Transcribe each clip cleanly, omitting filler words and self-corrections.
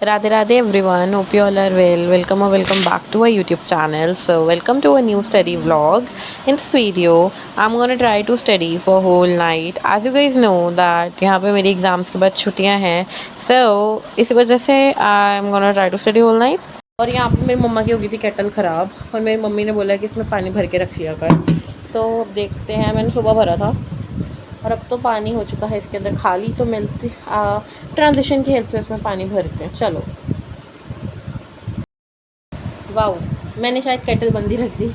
Radhe Radhe everyone, hope you all are well. Welcome back to our YouTube channel. So welcome to a new study vlog. In this video, I'm gonna try to study for whole night. As you guys know that यहाँ पे मेरी exams के बाद छुट्टियाँ हैं, so इसी वजह से I'm gonna try to study whole night. और यहाँ पे मेरी मम्मा की हो गई थी केटल ख़राब और मेरी मम्मी ने बोला कि इसमें पानी भर के रख लिया कर। तो अब देखते हैं, मैंने सुबह भरा था और अब तो पानी हो चुका है इसके अंदर खाली, तो मिलती ट्रांजिशन की हेल्प से इसमें पानी भरते हैं। चलो, वाओ, मैंने शायद केटल बंदी रख दी,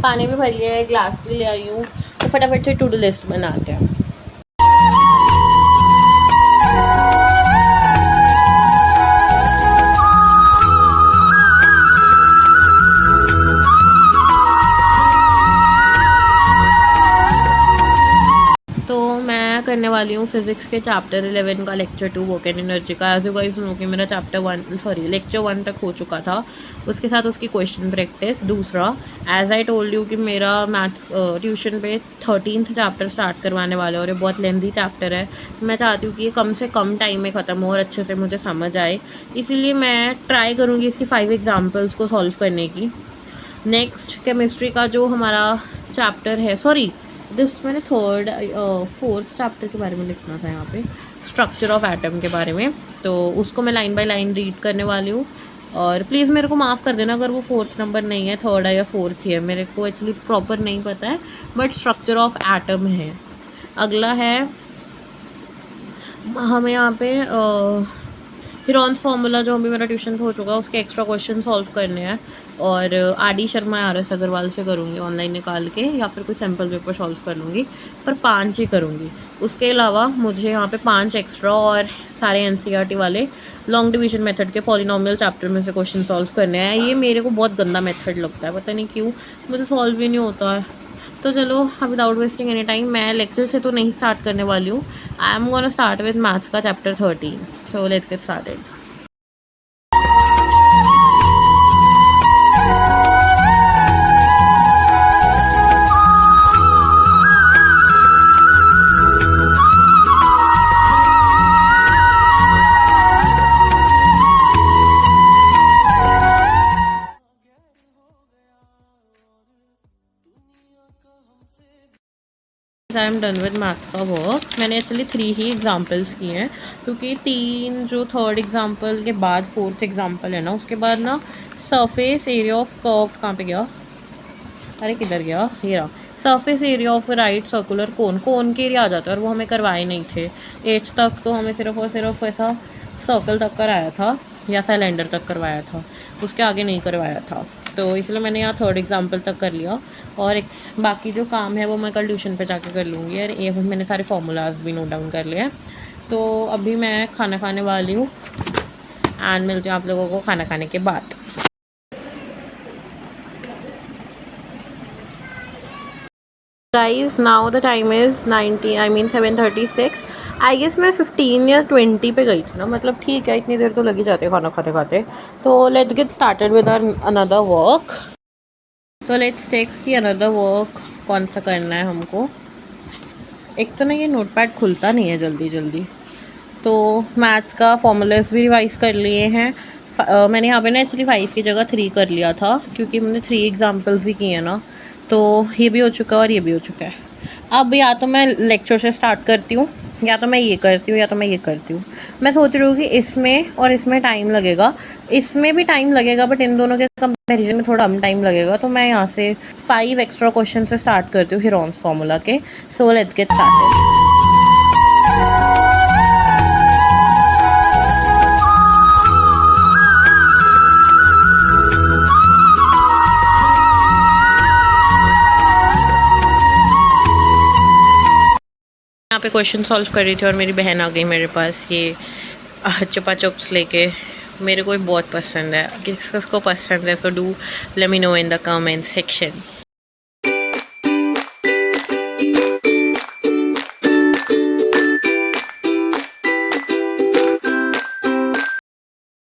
पानी भी भर लिया है, ग्लास भी ले आई हूँ। तो फटाफट से टू डू लिस्ट बनाते हैं। तो मैं करने वाली हूँ फिज़िक्स के चैप्टर 11 का लेक्चर 2 वोकेन एनर्जी का। एज यू गाइस नो कि मेरा लेक्चर 1 तक हो चुका था, उसके साथ उसकी क्वेश्चन प्रैक्टिस। दूसरा, एज आई टोल्ड यू कि मेरा मैथ्स ट्यूशन पे 13th चैप्टर स्टार्ट करवाने वाले और ये बहुत लेंथी चैप्टर है, तो मैं चाहती हूँ कि ये कम से कम टाइम में ख़त्म हो और अच्छे से मुझे समझ आए। इसीलिए मैं ट्राई करूँगी इसकी 5 एग्जाम्पल्स को सॉल्व करने की। नेक्स्ट, केमिस्ट्री का जो हमारा चैप्टर है, मैंने फोर्थ चैप्टर के बारे में लिखना था यहाँ पे, स्ट्रक्चर ऑफ एटम के बारे में, तो उसको मैं लाइन बाय लाइन रीड करने वाली हूँ। और प्लीज़ मेरे को माफ़ कर देना अगर वो 4th नंबर नहीं है, 3rd है या 4th ही है, मेरे को एक्चुअली प्रॉपर नहीं पता है, बट स्ट्रक्चर ऑफ एटम है। अगला है हमें यहाँ पे हिरॉन्स फार्मूला, जो अभी मेरा ट्यूशन हो चुका है, उसके एक्स्ट्रा क्वेश्चन सॉल्व करने हैं। और आदि शर्मा RS अग्रवाल से करूँगी ऑनलाइन निकाल के, या फिर कोई सैम्पल पेपर सॉल्व कर लूँगी, पर 5 ही करूँगी। उसके अलावा मुझे यहाँ पे 5 एक्स्ट्रा और सारे NCERT वाले लॉन्ग डिवीजन मेथड के पॉलिनोमियल चैप्टर में से क्वेश्चन सॉल्व करने हैं। ये मेरे को बहुत गंदा मेथड लगता है, पता नहीं क्यों, मुझे सॉल्व ही नहीं होता है। तो चलो, विदाउट वेस्टिंग एनी टाइम, मैं लेक्चर से तो नहीं स्टार्ट करने वाली हूँ। I am gonna start with maths का chapter 13। So let's get started. I am done with maths का वर्क। मैंने एक्चुअली 3 ही एग्जाम्पल्स किए हैं, क्योंकि 3 जो 3rd एग्जाम्पल के बाद 4th एग्जाम्पल है ना, उसके बाद ना सरफेस एरिया ऑफ कर्व कहाँ पे गया, अरे किधर गया, ये रहा, surface area of right circular cone के एरिया आ जाता है, और वो हमें करवाए नहीं थे। 8th तक तो हमें सिर्फ और सिर्फ ऐसा सर्कल तक कराया था या सिलेंडर तक करवाया था, उसके आगे नहीं करवाया था। तो इसलिए मैंने यहाँ 3rd एग्जाम्पल तक कर लिया, और बाकी जो काम है वो मैं कल ट्यूशन पे जाके कर लूँगी। और ये मैंने सारे फार्मूलाज भी नोट डाउन कर लिए हैं। तो अभी मैं खाना खाने वाली हूँ एंड मिलती हूँ आप लोगों को खाना खाने के बाद। Guys, now the time is 7:36। I guess मैं 15 या 20 पे गई थी ना, मतलब ठीक है, इतनी देर तो लगी जाती है खाना खाते खाते। तो let's get started with another work. तो लेट्स टेक कि अनदर वर्क कौन सा करना है हमको। एक तो ना ये नोटपैड खुलता नहीं है जल्दी जल्दी। तो मैथ्स का फॉर्मूलाज भी रिवाइज कर लिए हैं। मैंने यहाँ पे ना एक्चुअली 5 की जगह 3 कर लिया था, क्योंकि मैंने 3 एग्जाम्पल्स ही किए हैं ना, तो ये भी हो चुका है और ये भी हो चुका है। अब या तो मैं लेक्चर से स्टार्ट करती हूँ, या तो मैं ये करती हूँ, या तो मैं ये करती हूँ। मैं सोच रही हूँ कि इसमें और इसमें टाइम लगेगा, इसमें भी टाइम लगेगा, बट इन दोनों के कंपैरिजन में थोड़ा कम टाइम लगेगा। तो मैं यहाँ से 5 एक्स्ट्रा क्वेश्चन से स्टार्ट करती हूँ हिरॉन्स फार्मूला के। सो लेट्स गेट स्टार्टेड। यहाँ पे क्वेश्चन सॉल्व कर रही थी और मेरी बहन आ गई मेरे पास ये चुपा चुप्स लेके। मेरे को बहुत पसंद है, किसको पसंद है, so do let me know in the comment section.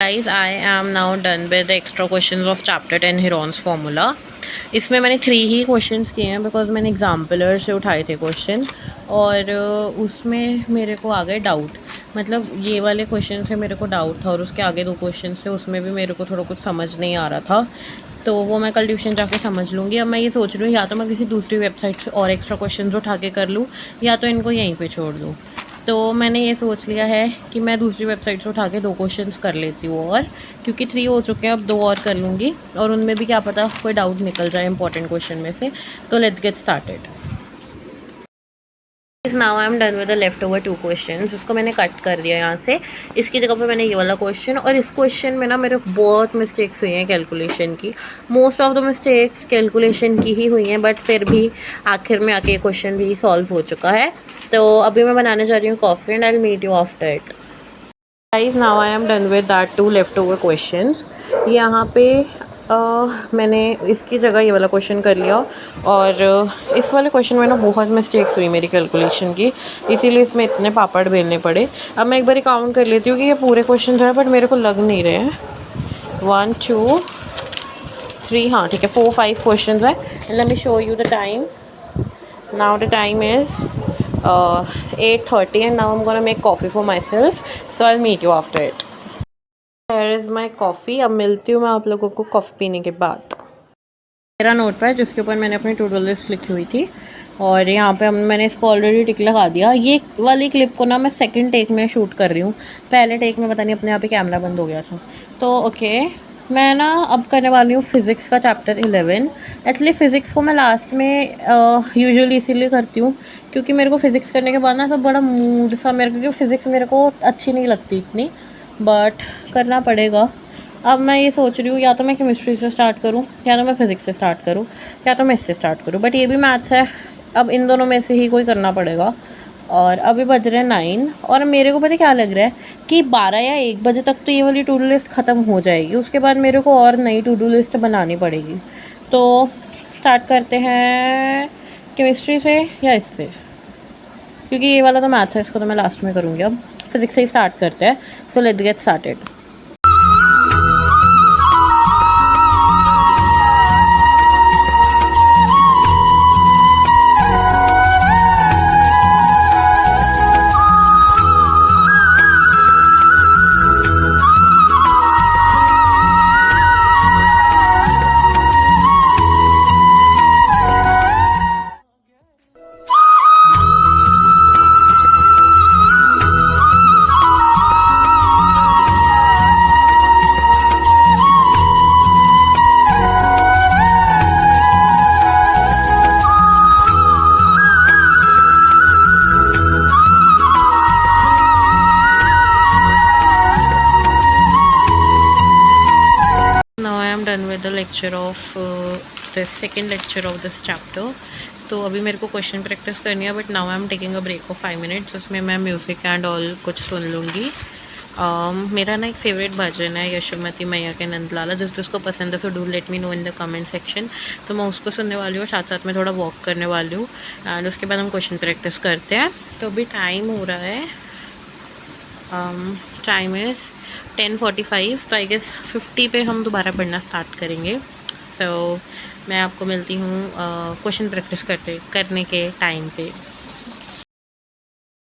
Guys, I am now done with the extra questions of chapter 10 Heron's formula. इसमें मैंने 3 ही क्वेश्चंस किए हैं बिकॉज मैंने एग्जाम्पलर से उठाए थे क्वेश्चन, और उसमें मेरे को आ गए डाउट। मतलब ये वाले क्वेश्चन से मेरे को डाउट था, और उसके आगे 2 क्वेश्चन थे उसमें भी मेरे को थोड़ा कुछ समझ नहीं आ रहा था, तो वो मैं कल ट्यूशन जाके समझ लूँगी। अब मैं ये सोच रही हूँ या तो मैं किसी दूसरी वेबसाइट से और एक्स्ट्रा क्वेश्चन उठा के कर लूँ, या तो इनको यहीं पे छोड़ दूँ। तो मैंने ये सोच लिया है कि मैं दूसरी वेबसाइट से उठा के 2 क्वेश्चंस कर लेती हूँ, और क्योंकि 3 हो चुके हैं, अब 2 और कर लूँगी, और उनमें भी क्या पता कोई डाउट निकल जाए इंपॉर्टेंट क्वेश्चन में से। तो let's get started. Now I am done with the left over 2 questions. इसको मैंने कट कर दिया यहाँ से। इसकी जगह पे मैंने ये वाला क्वेश्चन, और इस क्वेश्चन में ना मेरे बहुत मिस्टेक्स हुई हैं कैलकुलेशन की। Most of the mistakes calculation की ही हुई हैं, बट फिर भी आखिर में आके ये क्वेश्चन भी सॉल्व हो चुका है। तो अभी मैं बनाने जा रही हूँ coffee, and I will meet you after it. Guys, now I am done with that 2 left over questions. यहाँ पे मैंने इसकी जगह ये वाला क्वेश्चन कर लिया, और इस वाले क्वेश्चन में ना बहुत मिस्टेक्स हुई मेरी कैलकुलेशन की, इसीलिए इसमें इतने पापड़ बेलने पड़े। अब मैं एक बार काउंट कर लेती हूँ कि ये पूरे क्वेश्चन जो है, बट मेरे को लग नहीं रहे हैं। 1 2 3, हाँ ठीक है, 4 5 क्वेश्चन है। And let me show you the time. Now the time is 8:30, and now I'm gonna make coffee for myself, so I'll meet you after it. Here is my coffee. अब मिलती हूँ मैं आप लोगों को कॉफ़ी पीने के बाद। मेरा नोटपैड जिसके ऊपर मैंने अपनी टू डू लिस्ट लिखी हुई थी, और यहाँ पे मैंने इसको ऑलरेडी टिक लगा दिया। ये वाली क्लिप को ना मैं सेकंड टेक में शूट कर रही हूँ, पहले टेक में पता नहीं अपने आप ही कैमरा बंद हो गया था। तो ओके, मैं ना अब करने वाली हूँ फ़िज़िक्स का चैप्टर 11। एक्चुअली फ़िज़िक्स को मैं लास्ट में यूजुअली इसीलिए करती हूँ क्योंकि मेरे को फ़िज़िक्स करने के बाद ना सब बड़ा मूड सा, मेरे को, क्योंकि फ़िज़िक्स मेरे को अच्छी नहीं लगती इतनी, बट करना पड़ेगा। अब मैं ये सोच रही हूँ या तो मैं केमिस्ट्री से स्टार्ट करूँ, या तो मैं फ़िज़िक्स से स्टार्ट करूँ, या तो मैं इससे स्टार्ट करूँ, बट ये भी मैथ्स है। अब इन दोनों में से ही कोई करना पड़ेगा। और अभी बज रहे हैं 9, और मेरे को पता क्या लग रहा है कि 12 या 1 बजे तक तो ये वाली टू डू लिस्ट ख़त्म हो जाएगी। उसके बाद मेरे को और नई टू डू लिस्ट बनानी पड़ेगी। तो स्टार्ट करते हैं केमिस्ट्री से या इससे, क्योंकि ये वाला तो मैथ्स है, इसको तो मैं लास्ट में करूँगी। अब फिज़िक्स से ही स्टार्ट करते हैं। सो let's get started. Done with the lecture of the second lecture of this chapter. तो अभी मेरे को क्वेश्चन प्रैक्टिस करनी है, but now I am taking a break of 5 minutes, उसमें मैं म्यूज़िक एंड ऑल कुछ सुन लूँगी। मेरा ना एक फेवरेट भजन है यशोमती मैया के नंदलाला, जिसको पसंद है so do let me know in the comment section. तो मैं उसको सुनने वाली हूँ, साथ साथ में थोड़ा वॉक करने वाली हूँ, एंड उसके बाद हम क्वेश्चन प्रैक्टिस करते हैं। तो अभी टाइम हो रहा है, टाइम इज़ 10:45, तो आई गेस 50 पे हम दोबारा पढ़ना स्टार्ट करेंगे। सो मैं आपको मिलती हूँ क्वेश्चन प्रैक्टिस करने के टाइम पे।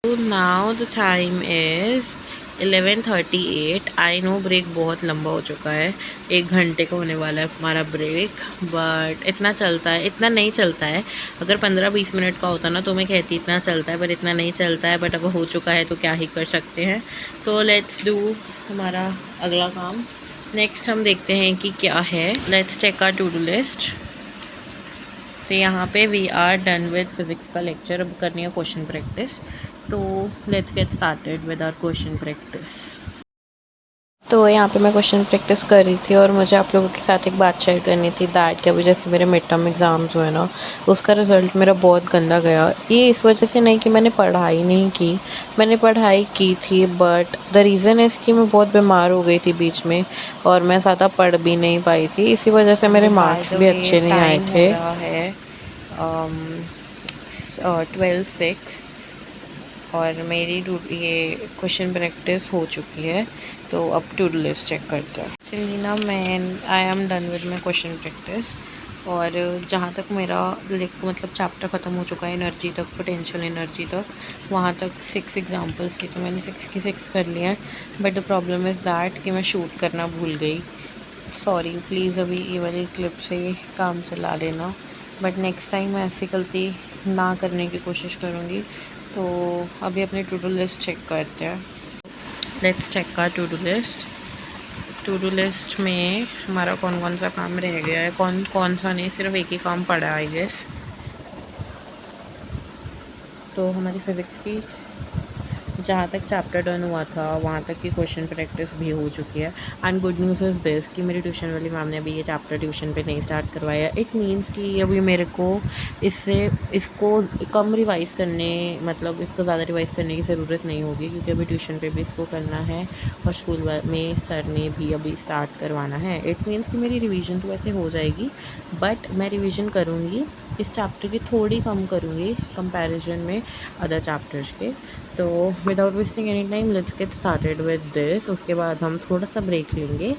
Now the time is 11:38। I know break बहुत लंबा हो चुका है, 1 घंटे का होने वाला है हमारा ब्रेक, बट इतना चलता है, इतना नहीं चलता है। अगर 15-20 मिनट का होता ना तो मैं कहती इतना चलता है, पर इतना नहीं चलता है। बट अब हो चुका है तो क्या ही कर सकते हैं। तो लेट्स डू हमारा अगला काम। नेक्स्ट हम देखते हैं कि क्या है। Let's check our to do list. तो यहाँ पे we are done with physics का लेक्चर। अब करनी है क्वेश्चन प्रैक्टिस, तो let's get started with our question practice. तो यहाँ पे मैं क्वेश्चन प्रैक्टिस कर रही थी, और मुझे आप लोगों के साथ एक बात शेयर करनी थी दैट कि अभी जैसे मेरे मिड टर्म एग्ज़ाम्स हुए ना, उसका रिज़ल्ट मेरा बहुत गंदा गया। ये इस वजह से नहीं कि मैंने पढ़ाई नहीं की, मैंने पढ़ाई की थी, बट द रीज़न इज़ कि मैं बहुत बीमार हो गई थी बीच में, और मैं ज़्यादा पढ़ भी नहीं पाई थी, इसी वजह से मेरे मार्क्स भी अच्छे नहीं आए थे। 12:06 और मेरी ये क्वेश्चन प्रैक्टिस हो चुकी है। तो अब टू डू लिस्ट चेक करते हैं। चलिए ना, आई am done with my question practice, और जहाँ तक मेरा मतलब चैप्टर ख़त्म हो चुका है एनर्जी तक, पोटेंशियल एनर्जी तक, वहाँ तक 6 एग्जांपल्स थी, तो मैंने 6 की 6 कर लिए हैं। But the problem is that कि मैं शूट करना भूल गई। सॉरी, प्लीज़ अभी ये वाली क्लिप से काम चला लेना, बट नेक्स्ट टाइम मैं ऐसी गलती ना करने की कोशिश करूँगी। तो अभी अपनी टू डू लिस्ट चेक करते हैं। Let's check our to do list में हमारा कौन कौन सा काम रह गया है, कौन कौन सा नहीं, सिर्फ एक ही काम पड़ा है आई गेस। तो हमारी फ़िज़िक्स की जहाँ तक चैप्टर डन हुआ था वहाँ तक की क्वेश्चन प्रैक्टिस भी हो चुकी है। And good news is this कि मेरी ट्यूशन वाली मैम ने अभी ये चैप्टर ट्यूशन पे नहीं स्टार्ट करवाया। इट मीन्स कि अभी मेरे को इसको कम रिवाइज़ करने, मतलब इसको ज़्यादा रिवाइज़ करने की ज़रूरत नहीं होगी, क्योंकि अभी ट्यूशन पे भी इसको करना है और स्कूल में सर ने भी अभी स्टार्ट करवाना है। इट मीन्स कि मेरी रिवीजन तो वैसे हो जाएगी, बट मैं रिवीजन करूँगी इस चैप्टर की थोड़ी कम करूँगी कंपैरिजन में अदर चैप्टर्स के। तो without wasting any time let's get started with this. उसके बाद हम थोड़ा सा ब्रेक लेंगे,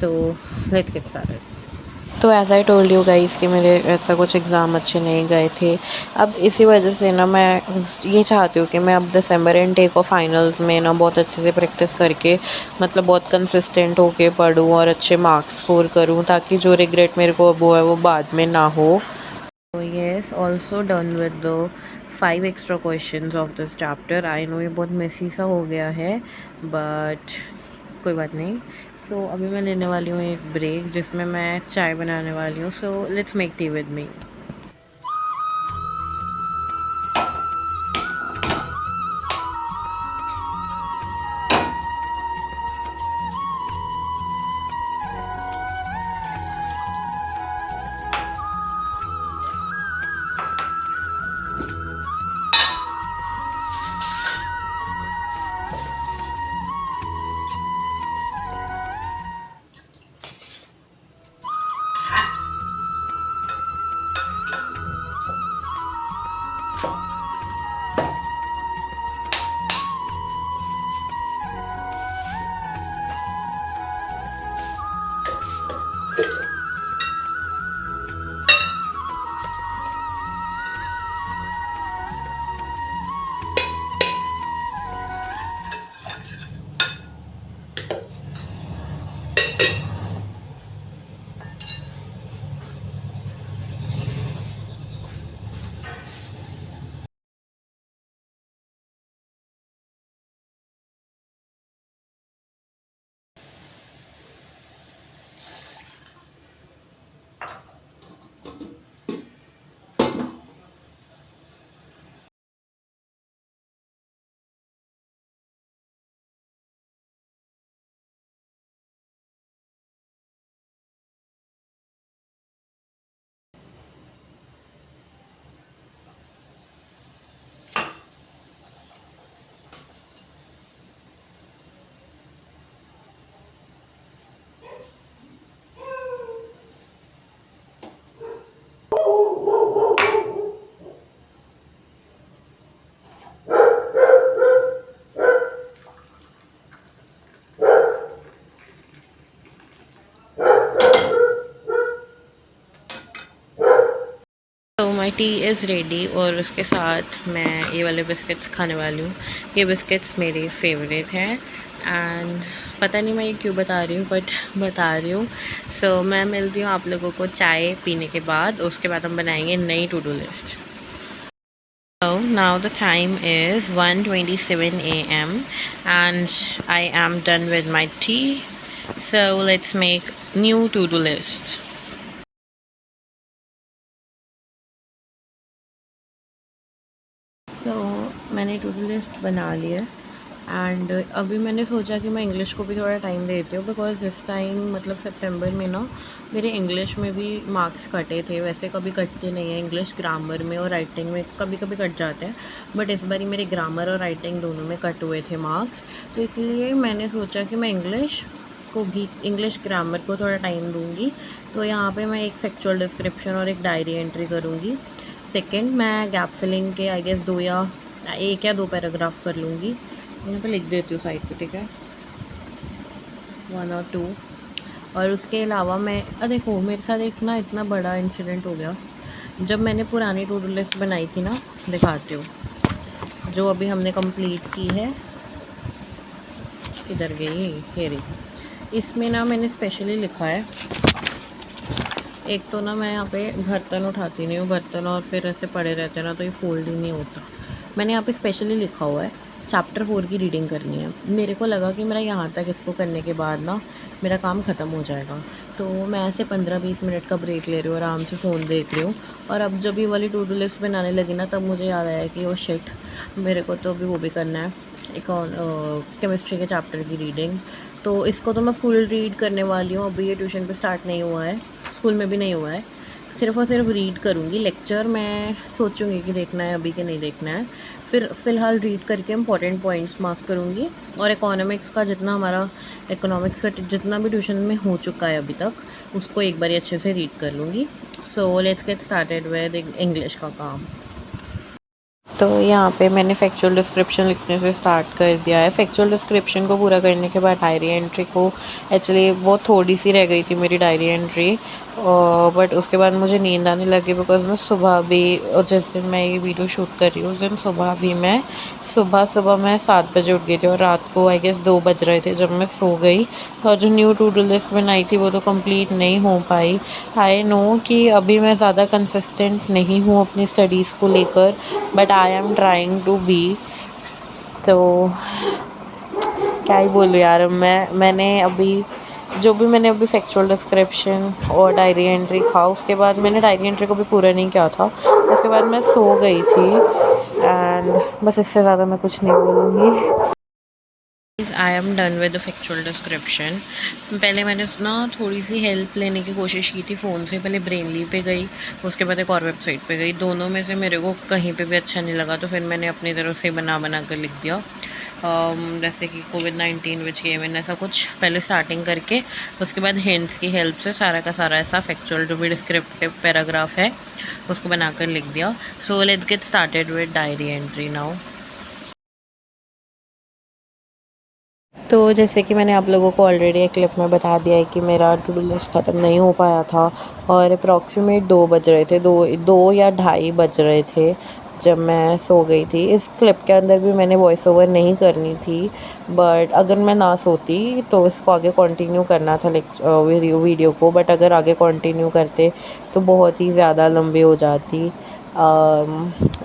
तो लेट्स गेट स्टार्टेड। तो as I told you guys कि मेरे ऐसा कुछ एग्ज़ाम अच्छे नहीं गए थे। अब इसी वजह से ना मैं ये चाहती हूँ कि मैं अब दिसंबर इनटेक और फाइनल्स में ना बहुत अच्छे से प्रैक्टिस करके, मतलब बहुत कंसिस्टेंट होके पढूँ और अच्छे मार्क्स स्कोर करूँ, ताकि जो रिग्रेट मेरे को अब हुआ है वो बाद में ना हो। So yes, also done with the 5 extra questions of this chapter. I know ये बहुत मेसी सा हो गया है, बट कोई बात नहीं। सो अभी मैं लेने वाली हूँ एक ब्रेक, जिसमें मैं चाय बनाने वाली हूँ। So let's make tea with me. तो माई टी इज़ रेडी, और उसके साथ मैं ये वाले बिस्किट्स खाने वाली हूँ। ये बिस्किट्स मेरे फेवरेट हैं, एंड पता नहीं मैं ये क्यों बता रही हूँ, बट बता रही हूँ। सो मैं मिलती हूँ आप लोगों को चाय पीने के बाद। उसके बाद हम बनाएंगे नई to do list. So now the time is 1:27 a.m. and I am done with my tea. So let's make new to-do list. So मैंने टू डू लिस्ट बना ली है, एंड अभी मैंने सोचा कि मैं इंग्लिश को भी थोड़ा टाइम देती हूँ, बिकॉज इस टाइम मतलब सितंबर में ना मेरे इंग्लिश में भी मार्क्स कटे थे। वैसे कभी कटते नहीं हैं, इंग्लिश ग्रामर में और राइटिंग में कभी कभी कट जाते हैं, बट इस बारी मेरे ग्रामर और राइटिंग दोनों में कट हुए थे मार्क्स। तो इसलिए मैंने सोचा कि मैं इंग्लिश ग्रामर को थोड़ा टाइम दूँगी। तो यहाँ पर मैं एक फैक्चुअल डिस्क्रिप्शन और एक डायरी एंट्री करूँगी। सेकेंड, मैं गैप फिलिंग के आई गेस 1 या 2 पैराग्राफ कर लूँगी। यहाँ पे लिख देती हूँ साइड पे, ठीक है, 1 और 2। और उसके अलावा मैं देखो मेरे साथ एक ना इतना बड़ा इंसिडेंट हो गया। जब मैंने पुरानी टू डू लिस्ट बनाई थी ना, दिखाती हूँ, जो अभी हमने कंप्लीट की है। किधर गई ये रही। इसमें ना मैंने स्पेशली लिखा है, एक तो ना मैं यहाँ पे बर्तन उठाती नहीं हूँ, बर्तन और फिर ऐसे पड़े रहते हैं ना तो ये फोल्ड ही नहीं होता। मैंने यहाँ पे स्पेशली लिखा हुआ है चैप्टर 4 की रीडिंग करनी है। मेरे को लगा कि मेरा यहाँ तक इसको करने के बाद ना मेरा काम ख़त्म हो जाएगा, तो मैं ऐसे 15-20 मिनट का ब्रेक ले रही हूँ, आराम से फ़ोन देख रही हूँ। और अब जब ये वाली टू डू लिस्ट बनाने लगी ना, तब मुझे याद आया कि ओ शिट, मेरे को तो अभी वो भी करना है, एक केमिस्ट्री के चैप्टर की रीडिंग। तो इसको तो मैं फुल रीड करने वाली हूँ। अभी ये ट्यूशन पे स्टार्ट नहीं हुआ है, स्कूल में भी नहीं हुआ है, सिर्फ़ और सिर्फ रीड करूँगी। लेक्चर मैं सोचूंगी कि देखना है अभी कि नहीं देखना है, फिर फ़िलहाल रीड करके इंपॉर्टेंट पॉइंट्स मार्क करूँगी। और इकोनॉमिक्स का जितना हमारा इकोनॉमिक्स का जितना भी ट्यूशन में हो चुका है अभी तक, उसको एक बार अच्छे से रीड कर लूँगी। सो let's get started with English का काम। तो यहाँ पे मैंने फैक्चुअल डिस्क्रिप्शन लिखने से स्टार्ट कर दिया है। फैक्चुअल डिस्क्रिप्शन को पूरा करने के बाद डायरी एंट्री को, एक्चुअली वो थोड़ी सी रह गई थी मेरी डायरी एंट्री, बट उसके बाद मुझे नींद आने लगी बिकॉज मैं सुबह भी, और जिस दिन मैं ये वीडियो शूट कर रही हूँ उस दिन सुबह भी मैं सुबह मैं 7 बजे उठ गई थी और रात को आई गेस 2 बज रहे थे जब मैं सो गई। और जो न्यू टू डू लिस्ट बनाई थी वो तो कंप्लीट नहीं हो पाई। आई नो कि अभी मैं ज़्यादा कंसिस्टेंट नहीं हूँ अपनी स्टडीज़ को लेकर, but I am trying to be. तो क्या ही बोलूँ यार, मैंने अभी फैक्चुअल डिस्क्रिप्शन और डायरी एंट्री था, उसके बाद मैंने डायरी एंट्री को भी पूरा नहीं किया था, उसके बाद मैं सो गई थी। एंड बस इससे ज़्यादा मैं कुछ नहीं बोलूँगी। आई am done with the factual description. पहले मैंने ना थोड़ी सी हेल्प लेने की कोशिश की थी फ़ोन से। पहले ब्रेनली पे गई, उसके बाद एक और वेबसाइट पे गई। दोनों में से मेरे को कहीं पे भी अच्छा नहीं लगा, तो फिर मैंने अपनी तरफ से बना कर लिख दिया। जैसे कि कोविड-19 विच केम इन, ऐसा कुछ पहले स्टार्टिंग करके, उसके बाद हिंट्स की हेल्प से सारा का सारा ऐसा फैक्चुअल जो भी डिस्क्रिप्टिव पैराग्राफ है उसको बनाकर लिख दिया। सो let's get started with diary entry now. तो जैसे कि मैंने आप लोगों को ऑलरेडी एक क्लिप में बता दिया है कि मेरा टू डू लिस्ट ख़त्म नहीं हो पाया था और अप्रॉक्सीमेट 2 बज रहे थे, 2 या ढाई बज रहे थे जब मैं सो गई थी। इस क्लिप के अंदर भी मैंने वॉइस ओवर नहीं करनी थी, बट अगर मैं ना सोती तो इसको आगे कंटिन्यू करना था वीडियो को, बट अगर आगे कंटिन्यू करते तो बहुत ही ज़्यादा लंबी हो जाती।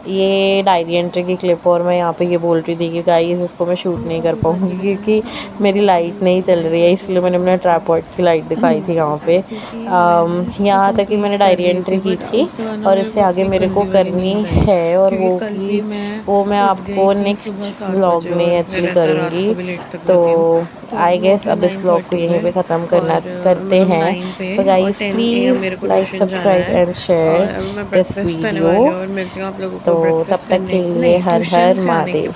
ये डायरी एंट्री की क्लिप, और मैं यहाँ पे ये बोल रही थी कि गाइस इसको मैं शूट नहीं कर पाऊँगी क्योंकि मेरी लाइट नहीं चल रही है, इसलिए मैंने अपने ट्राइपॉड की लाइट दिखाई थी यहाँ पे। यहाँ तक कि मैंने डायरी एंट्री की थी और इससे आगे मेरे को करनी है, और वो मैं आपको नेक्स्ट व्लॉग में एक्चुअली करूँगी। तो आई गेस अब इस व्लॉग को यहीं पे ख़त्म करते हैं। So guys please like, subscribe and share this video. तो तब तक के लिए हर हर महादेव।